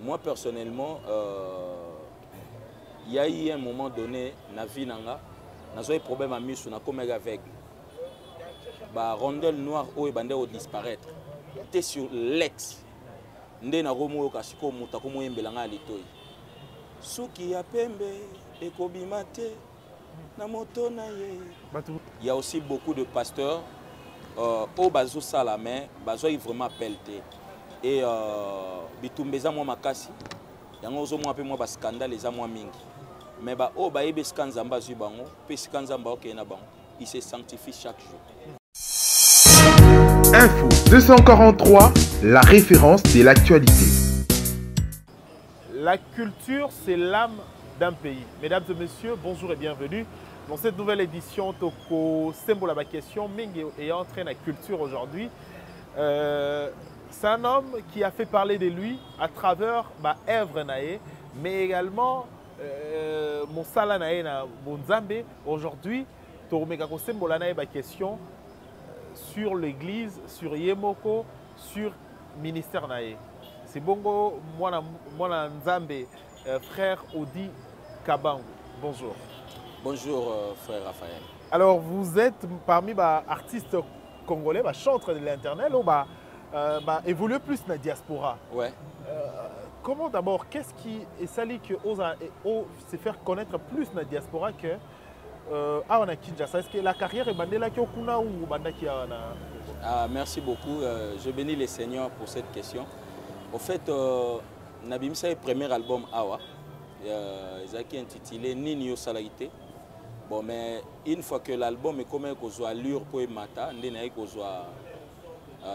Moi, personnellement, il y a eu un moment donné, dans la vie, j'ai eu un problème à Miss, comme avec la rondelle noire où il a disparaître. C'était sur l'ex. Ndé na romo kasiko mutako moyembelanga litoyi. Suki ya pembe ekobimate na moto na ye. Il y a aussi beaucoup de pasteurs au bazo salame, bazo est vraiment pelleté. Et bitumbeza moi makasi. Yango ozo moi pe moi ba scandale les moi mingi. Mais ba o ba yebe skanzamba zu bango, pe skanzamba ok na bango. Il se sanctifie chaque jour. Info 243, la référence de l'actualité. La culture, c'est l'âme d'un pays. Mesdames et messieurs, bonjour et bienvenue. Dans cette nouvelle édition, Toko Sembo la question, Ming est entré dans la culture aujourd'hui. C'est un homme qui a fait parler de lui à travers œuvre naé, mais également mon sala naé na Bonzambe. Aujourd'hui, Toko Sembo la question sur l'église, sur Yemoko, sur ministère naé. C'est bongo moi Nzambe, frère Odi Kabangu. Bonjour. Bonjour frère Raphaël. Alors vous êtes parmi les artistes congolais, chantres de l'internet, ou évoluer plus dans la diaspora. Ouais. Comment d'abord, qu'est-ce qui est sali que se faire connaître plus dans la diaspora que à Kinshasa? Est-ce que la carrière est bandée là ou bandaki merci beaucoup. Je bénis les seigneurs pour cette question. En fait, Nabimsa est le premier album Awa. Ils ont intitulé Nini yo Salaïté. Bon, mais une fois que l'album est comme qu'on a allure pour mata, on a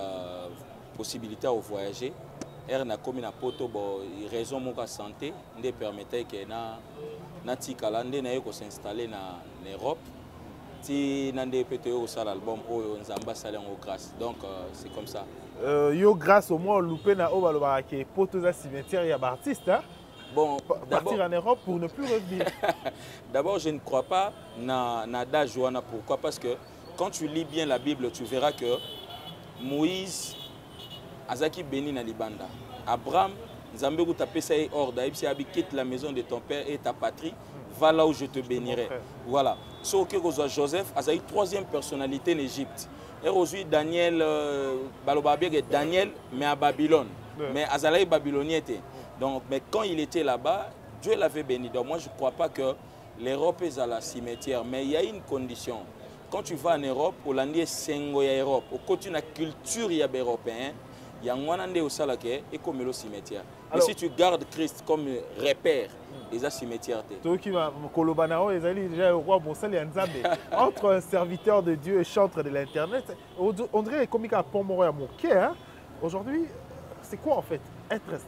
possibilité de voyager. Er na comme na poto bon raison mon santé, ne permettait que na tikala na ko s'installer en Europe. Si nande peut au sal album o nzamba salé en grâce. Donc c'est comme ça. Yo grâce au moins loupé na o baloba ke poto za cimetière ya artiste hein. Bon, partir en Europe pour ne plus revenir. D'abord, je ne crois pas na Joana. Pourquoi? Parce que quand tu lis bien la Bible, tu verras que Moïse Azaki béni na libanda. Abraham, Nzambe ku tapé ça hors d'Aïbsi abi quitte la maison de ton père et ta patrie, va là où je te bénirai. Voilà. Sauf que Joseph a eu troisième personnalité en Égypte. Et aujourd'hui Daniel Balobabé Daniel mais à Babylone. Mais Azalaï babylonien était. Donc, mais quand il était là-bas, Dieu l'avait béni. Donc moi, je ne crois pas que l'Europe est à la cimetière. Mais il y a une condition. Quand tu vas en Europe, au landais Sengo ya Europe, au côté de la culture européenne, il y a un au salake et comme le cimetière. Mais si tu gardes Christ comme repère, il y a cimetière. Entre serviteur de Dieu et chantre de l'Internet, on dirait comme il y a un pont à mon cœur. Aujourd'hui, c'est quoi en fait?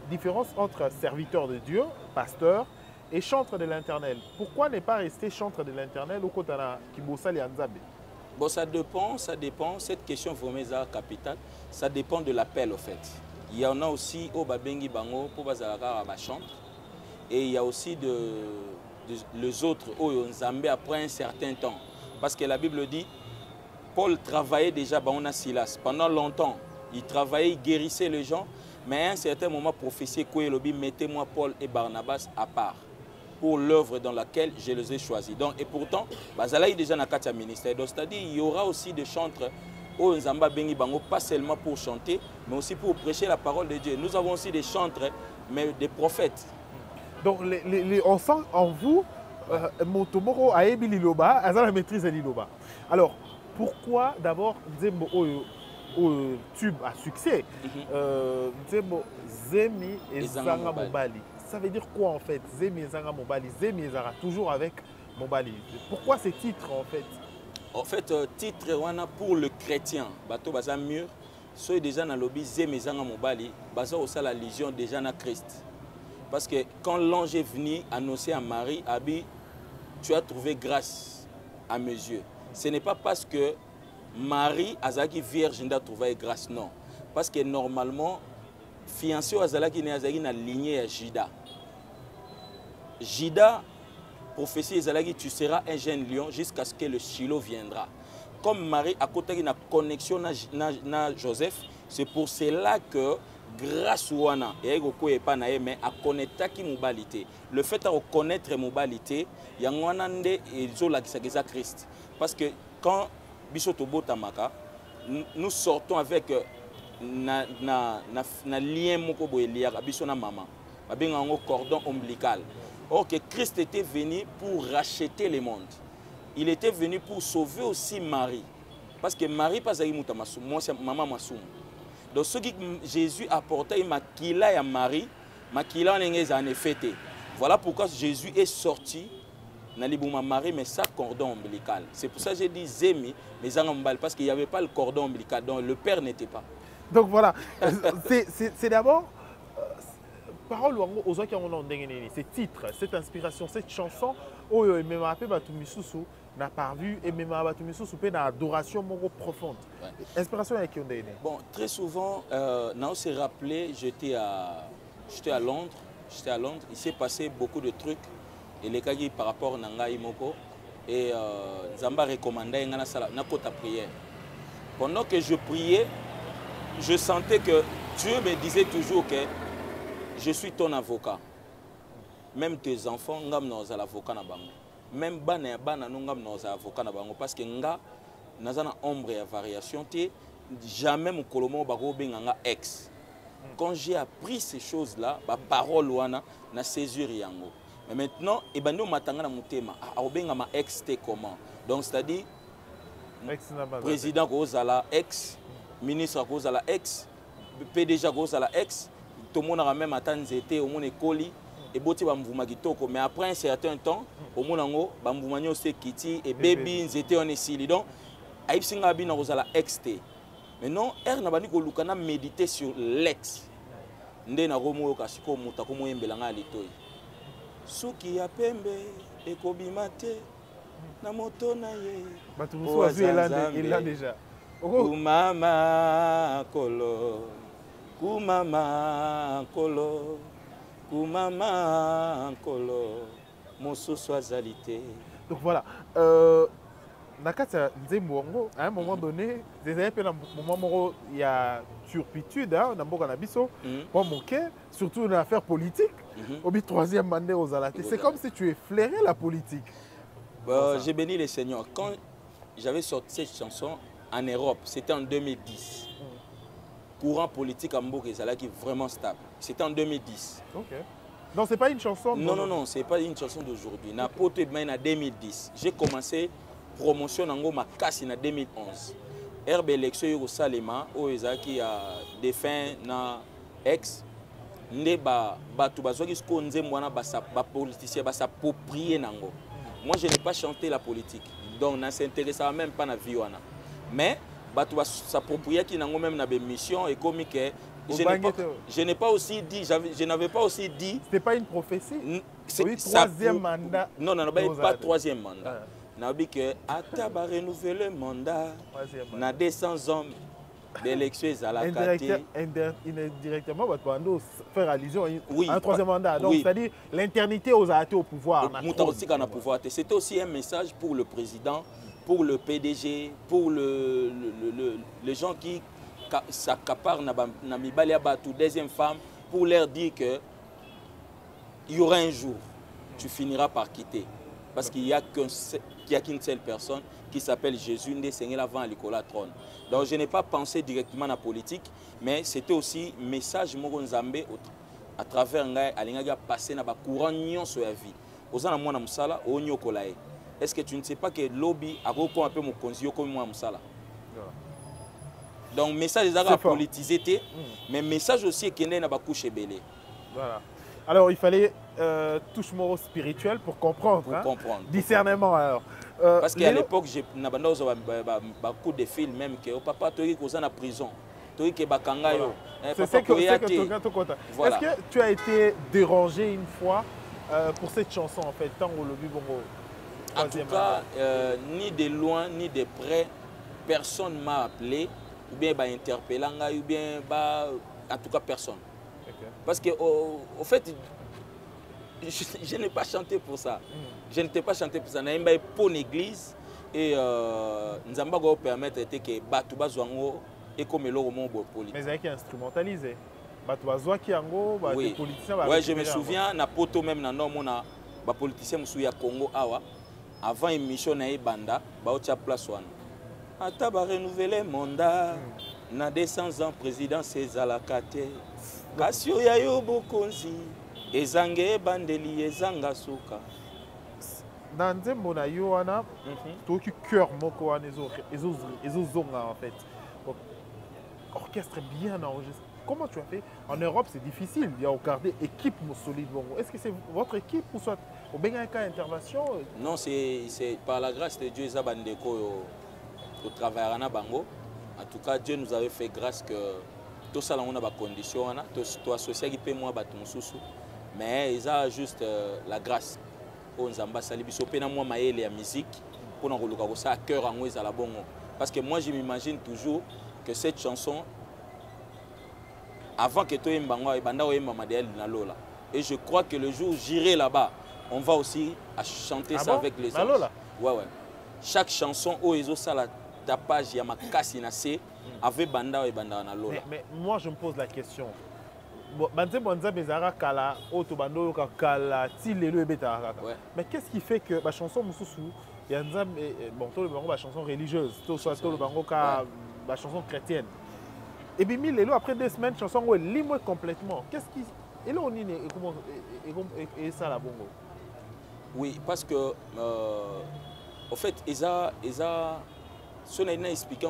Différence entre serviteur de Dieu, pasteur, et chantre de l'Internet. Pourquoi ne pas rester chantre de l'Internet au côté de Kibosali Nzambe? Bon, ça dépend. Cette question vraiment capitale, ça dépend de l'appel au fait. Il y en a aussi au Babengi Bango pour Bazalaka à chantre. Et il y a aussi les autres au Nzambe après un certain temps. Parce que la Bible dit, Paul travaillait déjà à Silas. Pendant longtemps, il travaillait, il guérissait les gens. Mais à un certain moment, prophétie Kouélobi, mettez-moi Paul et Barnabas à part pour l'œuvre dans laquelle je les ai choisis. Donc, et pourtant, Bazalaï déjà dans le ministère. Donc, c'est-à-dire il y aura aussi des chantres au Nzamba Bengi Bango, pas seulement pour chanter, mais aussi pour prêcher la parole de Dieu. Nous avons aussi des chantres, mais des prophètes. Donc, on sent en vous, Motomoro a émis l'Iloba, a la maîtrise de l'Iloba. Alors, pourquoi d'abord, tube à succès, Zemi et Zanga Mobali. Ça veut dire quoi en fait? Zemi et Zanga Mobali. Zemi et Zanga toujours avec Mobali. Pourquoi ces titres en fait? En fait, titre pour le chrétien, Bato Baza Mur, ceux déjà dans le lobby Zemi et Zanga Mobali, Baza aussi la légion déjà dans Christ. Parce que quand l'ange est venu annoncer à Marie, Abi, tu as trouvé grâce à mes yeux. Ce n'est pas parce que Marie Azaki vierge n'a trouvé grâce, non. Parce que normalement, fiancé Azalaki n'est Azaki na lignée à Jida. Jida, prophétie Azalaki, tu seras un jeune lion jusqu'à ce que le Shiloh viendra. Comme Marie a côté une connexion na Joseph, c'est pour cela que grâce wana et ko pas na mais a connecter ki mobalité. Le fait de reconnaître mobalité, yangwana nde ezo la kisageza Christ. Parce que quand bisoto botamaka, nous sortons avec na lien moko boye liaka biso na maman. Ba benga ngo cordon ombilical. Or que Christ était venu pour racheter le monde. Il était venu pour sauver aussi Marie. Parce que Marie pas ayi mutamasu, moi c'est maman masum. Donc ce que Jésus apportait, il makila ya Marie, makila en effet. Voilà pourquoi Jésus est sorti dans les Marie, mais ça cordon ombilical. C'est pour ça que j'ai dit Zemi, mais Zangambal, parce qu'il n'y avait pas le cordon ombilical, donc le père n'était pas. Donc voilà, c'est d'abord parole aux gens qui ont ces titres, cette inspiration, cette chanson, où il m'a appelé Batumisusu. N'a pas vu et même à Batumisusu souper une adoration profonde. Ouais. Inspiration avec qui on est. Bon, très souvent, on s'est rappelé, j'étais à Londres. Il s'est passé beaucoup de trucs et les cas par rapport à Nanga Imoko et Zamba recommandait na kota prière. Pendant que je priais, je sentais que Dieu me disait toujours que je suis ton avocat. Même tes enfants, ngam nos avocat na bango. Même bana nungam nos avocat na bango parce que nga nazana ombre et variation té jamais mon kolomo bako benganga ex. Quand j'ai appris ces choses là, ba parole wana na saisir yango. Mais maintenant e bando matanga na mutema obenga ma ex té comment. Donc c'est-à-dire président kozala ex, ministre kozala ex, PDG kozala ex, tout le monde a même atteint été au monde école. Et boti bamvuma kitoko mais après un certain temps au monango bamvuma nyose kiti et baby nzete on esili donc aipsinga bina kozala XT maintenant er na bani ko lukana méditer sur l'ex nde na romo ka siko muta ko moyembela nga litoyi suki ya pembe ekobima te na moto na ye batu muso azuela il a déjà kumama kolo kumama kolo Maman Kolo, mon soazalité. Donc voilà, Nakata Nzembo, à un moment donné, il y a turpitude dans le Bourg-en-Abisso, pour manquer, surtout dans l'affaire politique, au troisième mandat aux Alatés. C'est comme si tu effleurais la politique. J'ai béni le Seigneur. Quand j'avais sorti cette chanson en Europe, c'était en 2010. Courant politique à Mbourg qui est vraiment stable. C'était en 2010. Ok. Donc c'est pas une chanson. Non, c'est pas une chanson d'aujourd'hui. Na poto en 2010. J'ai commencé promotion en ma casse en 2011. Herbe élection au Salema au Ezaki a défunt na ex ne ba tu bazoki skonze mwana ba politicien ba s'approprier nango. Moi je n'ai pas chanté la politique. Donc na s'intéressait même pas na vie wana. Mais batu s'approprier qui nango même na be mission et comme que je n'ai pas aussi dit, je n'avais pas aussi dit. C'était pas une prophétie. Oui, troisième mandat. Non, pas troisième mandat. N'a dit que Ataba renouveler le mandat. Na 200 hommes d'élection à la carte. Indirectement, votre bando faire allusion à un troisième mandat. Donc c'est-à-dire l'internité aux arrêtés au pouvoir. C'était aussi un message pour le président, pour le PDG, pour les gens qui s'accaparent na mibali abatu deuxième femme pour leur dire que il y aura un jour tu finiras par quitter parce qu'il y a qu'une seule personne qui s'appelle Jésus ndé Seigneur avant à l'école trône. Donc je n'ai pas pensé directement à la politique mais c'était aussi message moko nzambe à travers ngai alinga passer na ba courant nyonso ya vie ozana mwana musala onyokola. Est-ce que tu ne sais pas que lobby a beaucoup un peu mon konzi comme moi musala. Donc, message est politisé, mais message aussi est qu'il y a une couche belé. Voilà. Alors, il fallait touche moro spirituelle pour comprendre. Pour comprendre. Discernement, alors. Parce qu'à l'époque, j'ai beaucoup de films même que papa, tu es en prison. Tu es en c'est ce que Est-ce que tu as été dérangé une fois pour cette chanson, en fait, tant au lobby bongo? En tout cas, ni de loin, ni de près, personne ne m'a appelé. Ou bien interpellant, ou bien en tout cas personne. Okay. Parce que au fait, je n'ai pas chanté pour ça. Je n'étais pas chanté pour ça. Je n'ai pas une église et nous avons permettre que Batu Bazouango et comme le roman politique. Mais c'est qui instrumentalisé. Oui, ouais, je me souviens, na poto même na nomona ba politicien musu ya Congo awa avant émission na Banda, ba otia place wana. Ata ba renouveler mandat na 200 ans président César Kate. Kasio ya yo bokonzi ezange bandeli ezanga suka. Dans nzembo na yo wana toki cœur moko wana ezozonga en fait. Orchestre bien enregistré. Comment tu as fait? En Europe, c'est difficile. Il y a regardé équipe solide. Est-ce que c'est votre équipe ou soit au Bengaïka intervention? Non, c'est par la grâce de Dieu, Zabandeko au travail à Bango. En tout cas, Dieu nous avait fait grâce que tout ça, on a des conditions, tout associé qui paie moi, mais ils ont juste la grâce. On a salibiso pena moi maël et la musique pour nous relouer ça à cœur en à la bongo. Parce que moi, je m'imagine toujours que cette chanson avant que tu aies Lola. Et je crois que le jour où j'irai là-bas, on va aussi chanter ça avec les autres. Ouais, ouais. Chaque chanson, où ils ont ça, la tapage, il y a ma casse, avec Banda et Banda na Lola. Mais moi, je me pose la question. Mais qu'est-ce qui fait que la chanson il y a une chanson religieuse, la chanson chrétienne. Et puis, après 2 semaines, la chanson est libre complètement. Qu'est-ce qui. Et là, on est ça la bongo. Oui, parce que, en fait, ils ont expliqué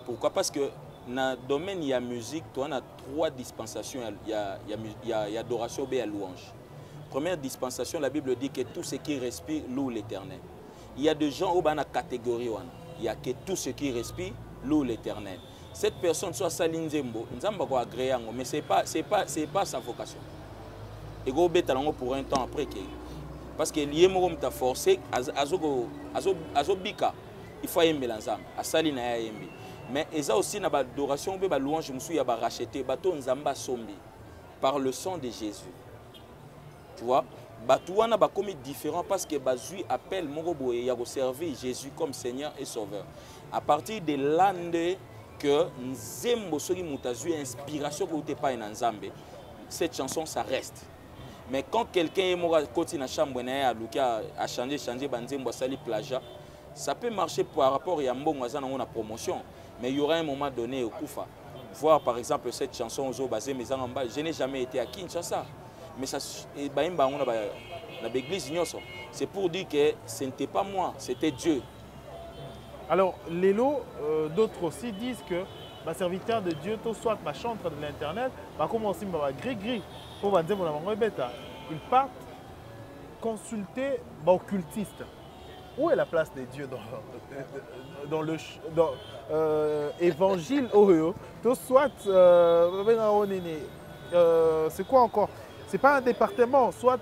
pourquoi? Parce que dans le domaine de la musique, on a 3 dispensations. Il y a adoration et louange. Première dispensation, la Bible dit que tout ce qui respire loue l'Éternel. Il y a des gens où on a catégorie. Il y a que tout ce qui respire loue l'Éternel. Cette personne soit Saline Zembo, mais ce n'est pas sa vocation. Et go betalongo pour un temps après. Parce que l'Iemo t'a forcé Azobika. Il faut aimer l'ensemble. À Saline Ayembi. Mais il y a aussi une adoration, une louange, je me racheté par le sang de Jésus. Tu vois, Batouana ba comme différent parce que Bazui appelle Morobo et a servi Jésus comme Seigneur et Sauveur. À partir de l'année que Nzembo soki mutazu inspiration que pas en Nzambe, cette chanson ça reste. Mais quand quelqu'un est mort côté na chambre na Luka a changé banzembo sali plaja, ça peut marcher par rapport à Mbongo za na promotion, mais il y aura un moment donné au Koufa. Voir par exemple cette chanson Ozo basé mes amba, je n'ai jamais été à Kinshasa. Mais ça, c'est pour dire que ce n'était pas moi, c'était Dieu. Alors, Lélo, d'autres aussi disent que ma serviteur de Dieu, soit ma chantre de l'internet, va commencer à gris-gris pour dire ils partent consulter l'occultiste. Où est la place de Dieu dans l'évangile soit c'est quoi encore? C'est pas un département, soit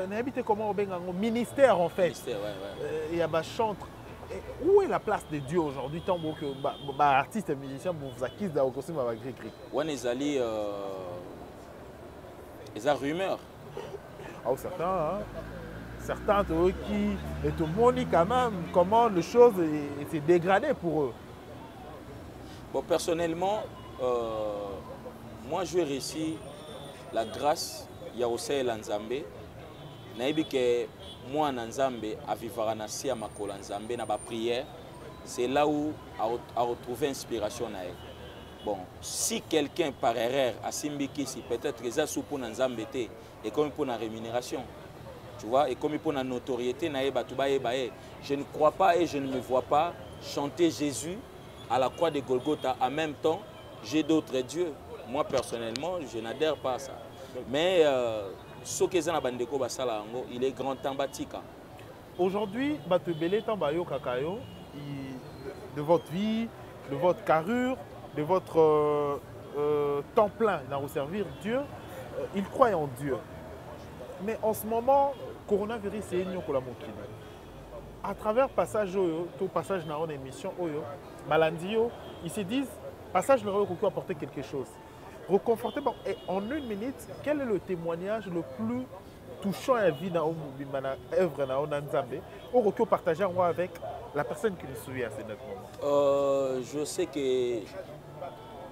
n'habitez comment au ministère en fait. Il y a ma chantre. Où est la place de Dieu aujourd'hui tant que artistes et musiciens vous acquis dans le costume avec gris-gris? Ouais, les alliés, ils ont rumeur. Ah, certains, hein? Certains qui et tout le monde quand même comment les choses étaient dégradées pour eux. Bon, personnellement, moi je vais réussir la grâce. Il y a aussi l'Anzambe. Naïbi que moi Nzambe a vivre na sia makola Nzambe na ba prière, c'est là où a retrouvé inspiration na. Bon, si quelqu'un par erreur a simbiki si peut-être les a sous pour Nzambe et comme pour la rémunération. Tu vois, et comme pour la notoriété na je ne crois pas et je ne me vois pas chanter Jésus à la croix de Golgotha en même temps, j'ai d'autres dieux. Moi personnellement, je n'adhère pas à ça. Mais ce que il est grand temps batika. Aujourd'hui, de votre vie, de votre carrure, de votre temps plein dans servir Dieu, il croit en Dieu. Mais en ce moment, coronavirus c'est une à travers passage tout passage dans une émission Malandio, ils se disent passage leur peut apporter quelque chose. Reconforter et en 1 minute, quel est le témoignage le plus touchant à la vie dans l'œuvre de Nzambe ou que partager avec la personne qui nous suit à ce moment? Je sais que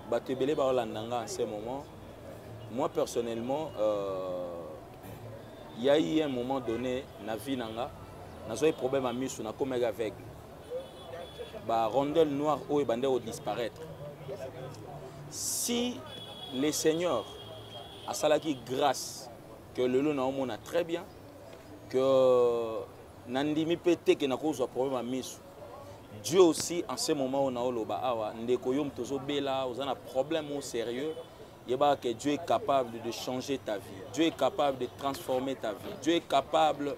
Batebele Baolandanga en ce moment. Moi personnellement, il y a eu un moment donné dans la vie, j'ai eu un problème à Miss, on a comme avec la rondelle noire où il va disparaître. Si les seigneurs a salaki grâce que le loup a très bien, que Nandimi pété que n'a cause problème à Miss, Dieu aussi en ce moment où on a loba awa ndekoyom tozo bela, on a un problème au sérieux. Que Dieu est capable de changer ta vie. Dieu est capable de transformer ta vie. Dieu est capable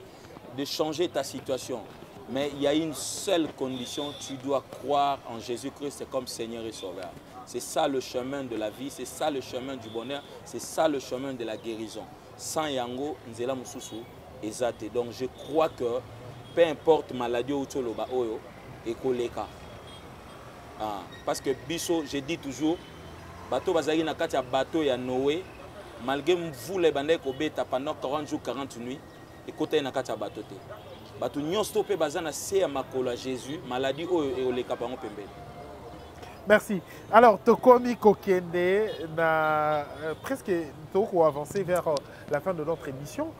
de changer ta situation. Mais il y a une seule condition, tu dois croire en Jésus-Christ comme Seigneur et Sauveur. C'est ça le chemin de la vie, c'est ça le chemin du bonheur, c'est ça le chemin de la guérison. Sans Yango, Nzela Mususu, Ezate. Donc je crois que peu importe maladie ou toloba oyo, et koleka. Parce que Bisso, je dis toujours, bateau bazali na kati ya bateau ya Noé, malgré mvula ebandaki kobeta pendant 40 jours 40 nuits, ekotaki na kati ya bateau te. Bato nyonso pe baza na se ya makolo ya Jésus, maladie oyo eoleka bango pembeni. Merci. Alors, Tokomi Kokende, presque toko avancé vers la fin de notre émission.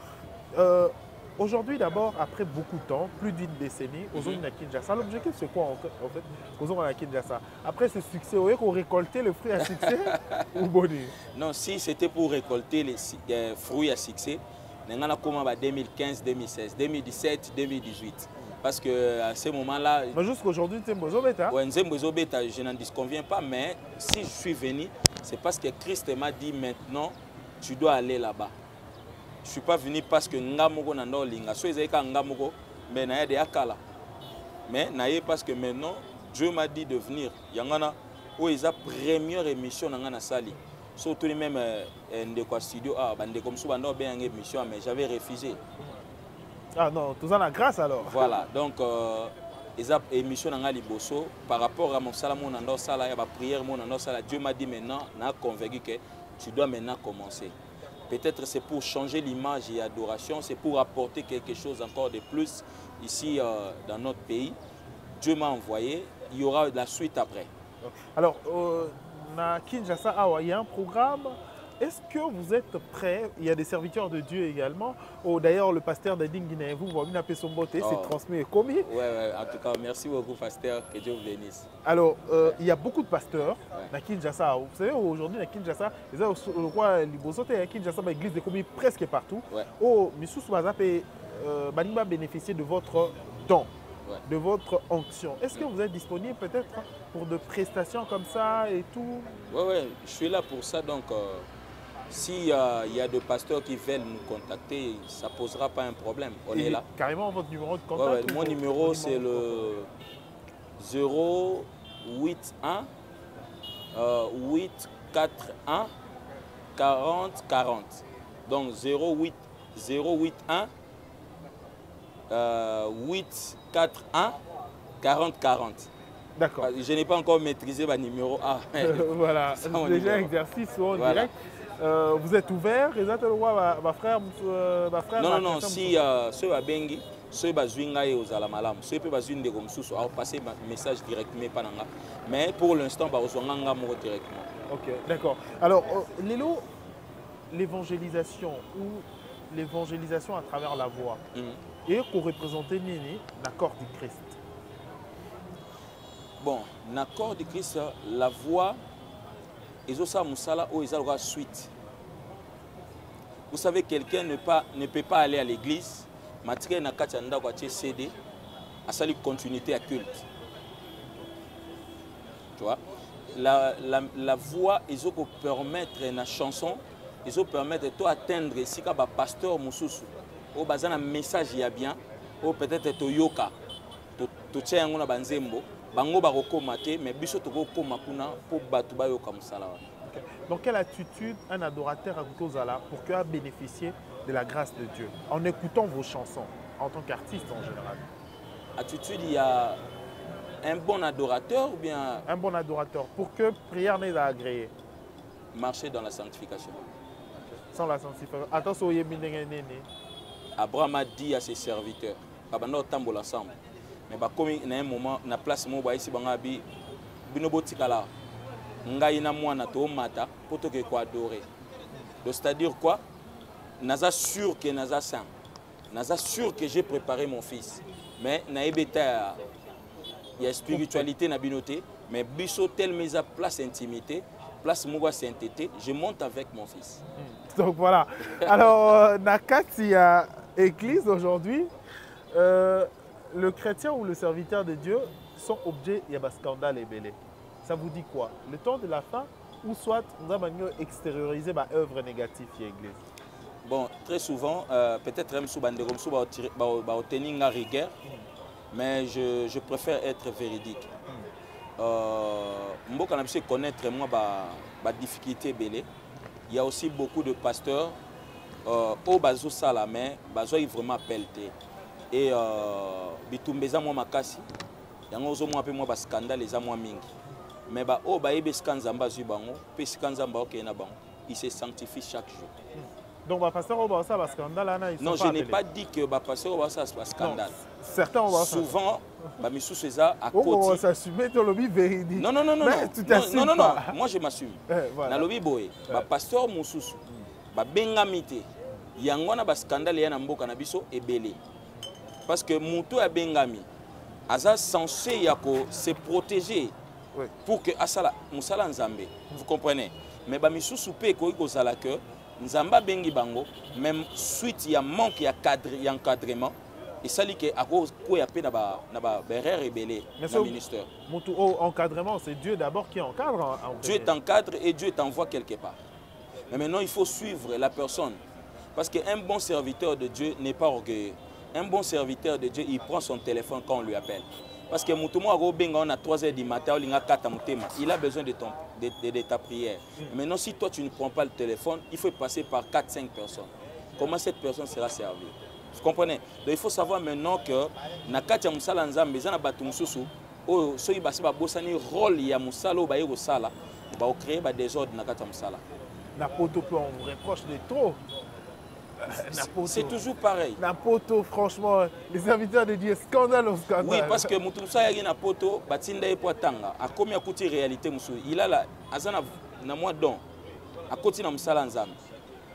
Aujourd'hui, d'abord, après beaucoup de temps, plus d'une décennie, aujourd'hui à Kinshasa. L'objectif, c'est quoi en fait aujourd'hui à Kinshasa? Après ce succès, vous avez récolté le fruit à succès ou bonnet? Non, si c'était pour récolter les fruits à succès, on a commencé en 2015, 2016, 2017, 2018. Parce qu'à ce moment-là... Mais jusqu'aujourd'hui, tu es Mbozobeta? Oui, Mbozobeta, je n'en disconviens pas, mais si je suis venu, c'est parce que Christ m'a dit maintenant, tu dois aller là-bas. Je ne suis pas venu parce que Ngamoko n'a pas linga. Soit ils Ngamoko, mais n'a des akala. Mais n'a parce que maintenant Dieu m'a dit de venir. Yangana où ils a première émission dans la salle. Surtout même ndeko studio bande comme ça bande bien émission mais j'avais refusé. Ah non, tout ça la grâce alors. Voilà, donc ils a émission dans liboso par rapport à mon salamon dans sala ya ba prière mon dans sala. Dieu m'a dit maintenant n'a convaincu que tu dois maintenant commencer. Peut-être c'est pour changer l'image et l'adoration, c'est pour apporter quelque chose encore de plus ici dans notre pays. Dieu m'a envoyé, il y aura de la suite après. Alors, à Kinshasa, il y a un programme. Est-ce que vous êtes prêts? Il y a des serviteurs de Dieu également. Oh, d'ailleurs, le pasteur d'Ading Guinée, vous voyez, son beauté, c'est transmis. Combien? Oui, en tout cas, merci beaucoup, pasteur. Que Dieu vous bénisse. Alors, il y a beaucoup de pasteurs à Kinshasa. Vous savez, aujourd'hui, à Kinshasa, le roi Libosote à Kinshasa, l'église de commis presque partout. Oh, mais sous Banimba bénéficier de votre don, de votre onction. Est-ce que vous êtes disponible peut-être pour de prestations comme ça et tout? Oui, je suis là pour ça. Donc, s'il y a des pasteurs qui veulent nous contacter, ça ne posera pas un problème. On est là. Carrément, votre numéro de contact? Mon numéro, c'est le 081 841 40 40. Donc 081 841 40 40. D'accord. Je n'ai pas encore maîtrisé ma numéro A. Voilà, déjà exercice en direct. Vous êtes ouvert, ma frère, non, si ceux à Bengi, ceux à Zwinga et aux Alamalam, ceux qui peuvent passer comme sous, passer un message directement pas nanga. Mais pour l'instant, bah aux Zwanga directement. Ok, d'accord. Alors, Lélo, l'évangélisation ou l'évangélisation à travers la voix, et qu'on représentait Nini, l'accord du Christ. Bon, l'accord du Christ, la voix. Ils ont ça musala ou ils ont suite. Vous savez, quelqu'un ne peut pas aller à l'église, matériel na kachanda kwa CD, à sa continuité à culte. Tu vois, la voix, ils ont permettre une chanson, ils ont permettre de toi atteindre si ka ba pasteur mususu, ou bazana message ya bien, ou peut-être to yoka, to tient ngona banzembo. Bango baroko maté mais biso toko koma kuna pour batu ba yoka musala. Dans quelle attitude un adorateur a Kozala pour qu'il bénéficier de la grâce de Dieu en écoutant vos chansons en tant qu'artiste en général? Attitude, il y a un bon adorateur ou bien un bon adorateur pour que prière n'est pas agréée. Marcher dans la sanctification. Sans la sanctification. Attention, Abraham a dit à ses serviteurs, nous tambola ensemble. Mais comme il y a un moment, na place mo ba ici bangabi binobotikala. ngaina mwana to mata poto ke ko adorer. Donc c'est-à-dire quoi? Naza sûr que naza saint. Naza sûr que j'ai préparé mon fils. Mais naibeta il y a spiritualité na binoté, mais biso tel mes a place intimité, place moua sainteté, je monte avec mon fils. Donc voilà. Alors nakati a église aujourd'hui, le chrétien ou le serviteur de Dieu sont objets il y a un scandale et belé. Ça vous dit quoi? Le temps de la fin ou soit nous avons extérioriser ma œuvre négative à l'église? Bon, très souvent, peut-être même sous banderom sous obtenir la rigueur, mais je préfère être véridique. Mboka na biso connaître moi ba difficulté belé. Il y a aussi beaucoup de pasteurs au bazo sala mais bazo vraiment pelleté. Et bitumbeza moi makasi. Yango zo moi pe moi ba scandale les moi mingi. Mais ba o ba ebe skanzamba zu bango, pe skanzamba ok na bango. Il se sanctifie chaque jour. Donc, le pasteur Obasa, le scandale, non, je n'ai pas dit que le pasteur Obasa, c'est un scandale. Certains Obasa. Souvent, M. César a côté. On s'assume dans le lobby véridique. Non, non, non, non. Non, non, non. Moi, je m'assume. Dans le lobby, le pasteur Moussous, le Bengamité, il y a un scandale, il y a un scandale, et belé. Parce que Moutou a Bengami, il est censé se protéger pour que Asala, Moussala Nzambe. Vous comprenez? Mais M. Soupé, il y a que. Nzamba bengi bango, même suite il y a manque, il y a cadre, il y a encadrement. Et ça dit que à cause quoi il y a peu na berrer rebellé le ministère. Encadrement, c'est Dieu d'abord qui encadre. Dieu t'encadre et Dieu t'envoie quelque part. Mais maintenant il faut suivre la personne, parce qu'un bon serviteur de Dieu n'est pas orgueilleux. Un bon serviteur de Dieu, il prend son téléphone quand on lui appelle. Parce que on a 3 h du matin, il a besoin de ta prière. Maintenant, si toi tu ne prends pas le téléphone, il faut passer par 4-5 personnes. Comment cette personne sera servie? Vous comprenez? Donc il faut savoir maintenant que Nakati ya musala nzambe za na batu mususu o so ibasi ba bosani rôle ya musala o ba yego sala ba créer ba désordre nakati ya musala. Na poto on vous reproche de trop. C'est toujours pareil. Napoto, franchement, les serviteurs de Dieu, scandale au scandale. Oui, parce que Moutoumsa Yagi Napoto, Batinda et Poitanga, a combien coûté réalité Moussou? Il a la Azana na moi don, à côté de Msalanzam.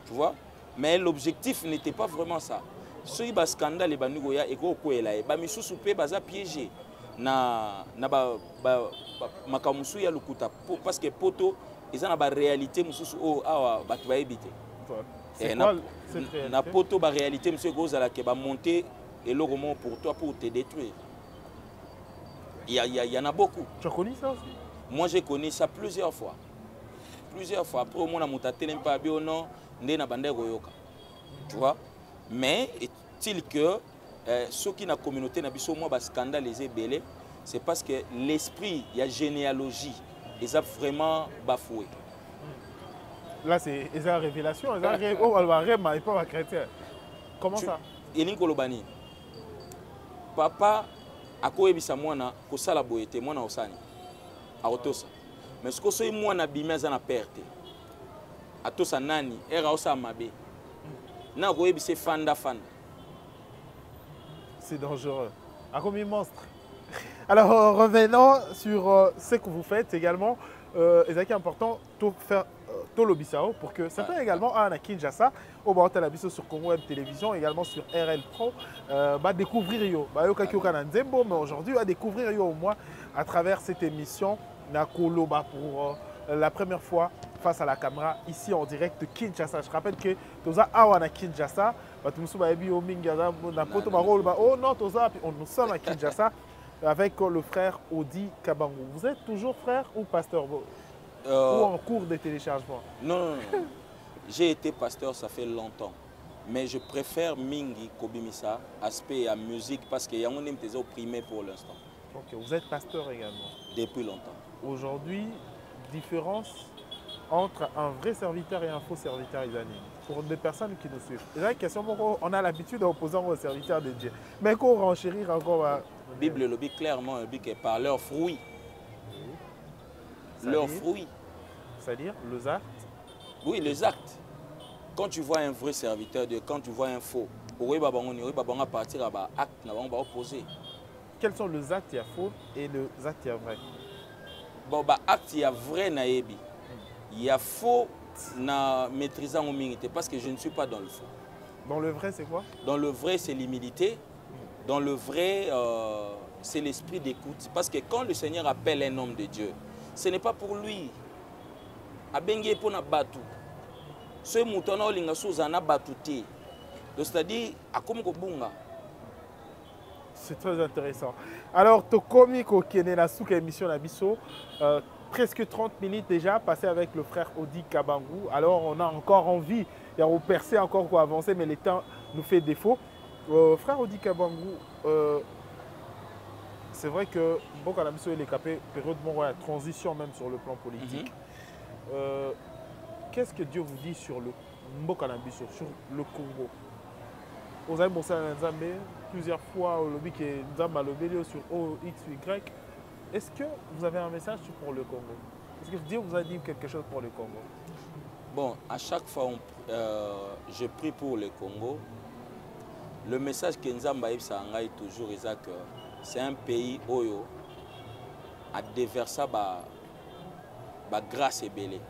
Tu vois? Mais l'objectif n'était pas vraiment ça. Ce qui est scandale, et Banugoya et Gokoela, et Bamisou Soupé, Baza piégé. Na Makamusu ya Lukuta. Parce que Poto, ils ont la réalité Moussou, oh, ah, Batouba éviter. C'est quoi na poto ba réalité monsieur Gozala qui va monter et le roman pour toi pour te détruire. Il y en a beaucoup. Tu as connu ça aussi? Moi j'ai connu ça plusieurs fois. Plusieurs fois. Après au moins na mutatele mpa bio non ndé na bande goyoka. Tu vois? Mais est-il que ceux qui na communauté na biso moi ba scandaliser belé, c'est parce que l'esprit, il y a généalogie, ils ont vraiment bafoué. Là, c'est la révélation. Comment ça? Papa a koyebisa mwana kosala boyete mwana osani aotosa. Mais ce que soy mwana bimeza na perte. Atosa nani era osa mabe. Na koyebise fanda. C'est dangereux. A comme un monstre. Alors revenons sur ce que vous faites également. Et c'est important de faire Tolobisao pour que certains également à Kinshasa, au Baotala Bisso sur Congo Web Télévision, également sur RL Pro, découvrir Yo. Mais aujourd'hui, va découvrir Yo au moins à travers cette émission Nakoloba pour la première fois face à la caméra ici en direct de Kinshasa. Je rappelle que Toza Awana Kinshasa, nous sommes à Kinshasa avec le frère Odi Kabangou. Vous êtes toujours frère ou pasteur? Ou en cours de téléchargement? Non, non, non. J'ai été pasteur, ça fait longtemps. Mais je préfère Mingi Kobimisa, aspect à musique, parce qu'il y a un homme qui est opprimé pour l'instant. Ok, vous êtes pasteur également? Depuis longtemps. Aujourd'hui, différence entre un vrai serviteur et un faux serviteur, Isani, pour des personnes qui nous suivent. Et là, question, on a l'habitude d'opposer aux serviteurs de Dieu. Mais qu'on renchérir encore. La Bible le dit clairement, le dit que par leurs fruits. Leurs fruits. C'est-à-dire les actes? Oui, les actes. Quand tu vois un vrai serviteur de Dieu, quand tu vois un faux, on va partir à l'acte, on va opposer. Quels sont les actes qui sont faux et les actes qui sont vrais? bon ba acte il y a vrai na yebi. Il y a faux na maîtrisant au minité parce que je ne suis pas dans le faux. Dans le vrai, c'est quoi? Dans le vrai, c'est l'humilité. Dans le vrai, c'est l'esprit d'écoute. Parce que quand le Seigneur appelle un homme de Dieu, ce n'est pas pour lui. Abengi pour na batu. Ce mouton na olinga souza na batuti. C'est-à-dire à comme bunga. C'est très intéressant. Alors, Tokomi Kokene la souk émission na biso, presque 30 minutes déjà passé avec le frère Odi Kabangou. Alors, on a encore envie, il y a percer encore pour avancer, mais le temps nous fait défaut. Frère Odi Kabangou, c'est vrai que Mboka na biso il est capé période de transition même sur le plan politique. Qu'est-ce que Dieu vous dit sur le Mboka na biso, sur le Congo? Vous avez bossé à Nzambé plusieurs fois au lobby qui est Nzamba lobby sur O, X, Y. Est-ce que vous avez un message pour le Congo? Est-ce que Dieu vous a dit quelque chose pour le Congo? Bon, à chaque fois, je prie pour le Congo. Le message que Nzamba est toujours que c'est un pays où a déversé la grâce et belé.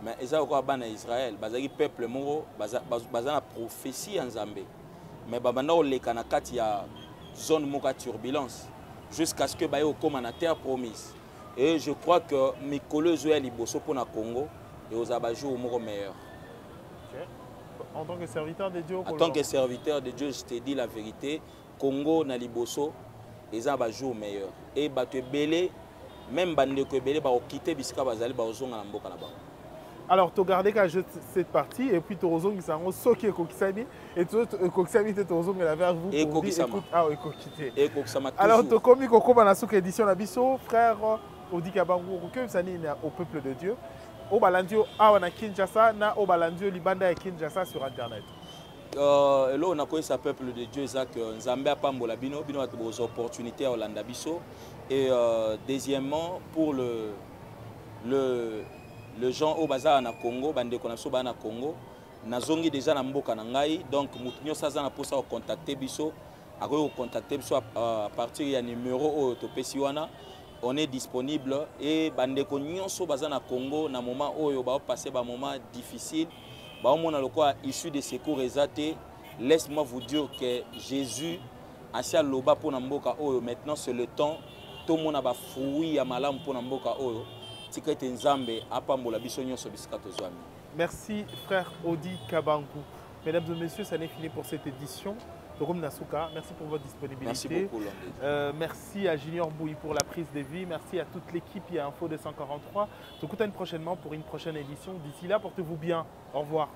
Mais ils ont en Israël, le peuple moro, la prophétie en Zambie. Mais maintenant, il y a une zone de turbulence jusqu'à ce que bayo comme en terre promise. Et je crois que mes collègues sont liboso pour le Congo et aux abajou au moro meilleur. En tant que serviteur de Dieu, en tant que serviteur de Dieu, je te dis la vérité, Congo na liboso les abajou meilleur. Et batu belé même bande que belé ba quitter bisika bazali ba ozonga na mboka na ba. Alors, tu as gardé cette partie et puis tu as dit que tu as Kokisami et tu as Kokisami et tu as vers vous. Et Kokisama. Ah, et Kokité. Et Kokisama. Alors, tu as commis Kokoma na souk édition Nabiso, frère Odi Kabangou, que vous avez au peuple de Dieu. Au Balandio, à Kinshasa, na au Balandio, Libanda et Kinshasa sur Internet. Là, on a connu ce peuple de Dieu, Zach Nzambé a Pambola Bino, Bino a des opportunités à Hollanda Biso. Et deuxièmement, pour le gens au bazar na Congo, bande konaso ba na Congo, nazongi déjà na mboka na ngai, donc mutunyo saza na posa contacter biso, ako contacter biso à partir ya numéro au topesi wana, on est disponible et bande ko nyonso baza na Congo na moment oyo ba passer ba moment difficile, ba mona lokwa issu de secours exaté, laisse-moi vous dire que Jésus a sia loba pour na mboka oyo, maintenant c'est le temps tout monde a ba fruit ya malamu pour na mboka oyo. Merci frère Odi Kabangou. Mesdames et messieurs, ça n'est fini pour cette édition. Merci pour votre disponibilité. Merci beaucoup. Merci à Junior Bouy pour la prise de vie. Merci à toute l'équipe. Il y a Info 243. On se retrouve prochainement pour une prochaine édition. D'ici là, portez-vous bien. Au revoir.